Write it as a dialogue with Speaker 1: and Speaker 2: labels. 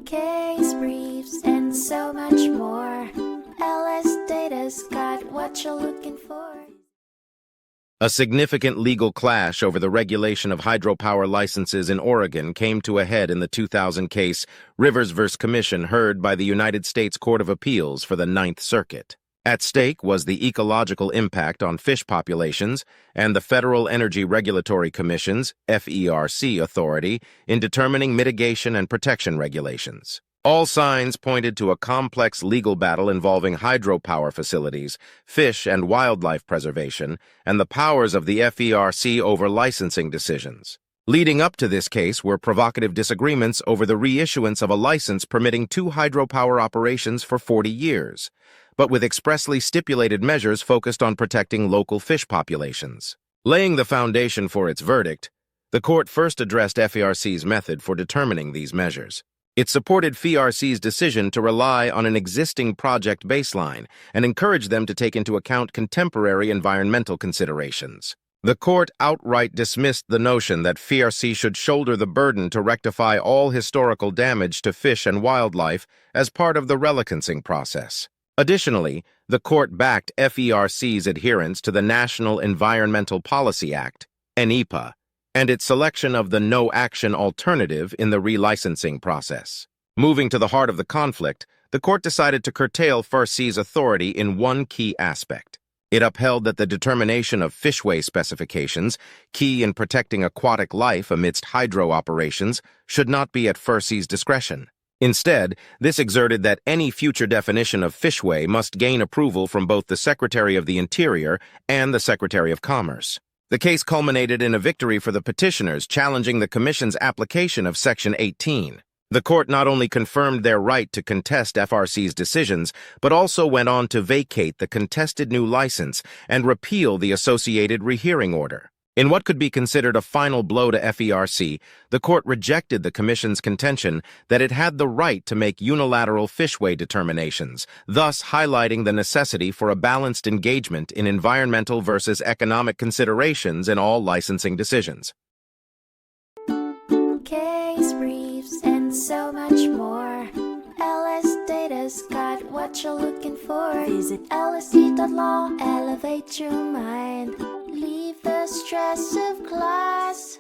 Speaker 1: case briefs, and so much more. LSData's got what you're looking for.
Speaker 2: A significant legal clash over the regulation of hydropower licenses in Oregon came to a head in the 2000 case Rivers v. Commission heard by the United States Court of Appeals for the Ninth Circuit. At stake was the ecological impact on fish populations and the Federal Energy Regulatory Commission's FERC authority in determining mitigation and protection regulations. All signs pointed to a complex legal battle involving hydropower facilities, fish and wildlife preservation, and the powers of the FERC over licensing decisions. Leading up to this case were provocative disagreements over the reissuance of a license permitting 2 hydropower operations for 40 years, but with expressly stipulated measures focused on protecting local fish populations. Laying the foundation for its verdict, the court first addressed FERC's method for determining these measures. It supported FERC's decision to rely on an existing project baseline and encouraged them to take into account contemporary environmental considerations. The court outright dismissed the notion that FERC should shoulder the burden to rectify all historical damage to fish and wildlife as part of the relicancing process. Additionally, the court backed FERC's adherence to the National Environmental Policy Act, NEPA, and its selection of the no-action alternative in the relicensing process. Moving to the heart of the conflict, the court decided to curtail FERC's authority in one key aspect. It upheld that the determination of fishway specifications, key in protecting aquatic life amidst hydro operations, should not be at FERC's discretion. Instead, this exerted that any future definition of fishway must gain approval from both the Secretary of the Interior and the Secretary of Commerce. The case culminated in a victory for the petitioners challenging the Commission's application of Section 18. The court not only confirmed their right to contest FRC's decisions, but also went on to vacate the contested new license and repeal the associated rehearing order. In what could be considered a final blow to FERC, the court rejected the Commission's contention that it had the right to make unilateral fishway determinations, thus highlighting the necessity for a balanced engagement in environmental versus economic considerations in all licensing decisions.
Speaker 1: Case briefs, and so much more. LSData's got what you're looking for. Visit LSD.law, elevate your mind. Leave the stress of class.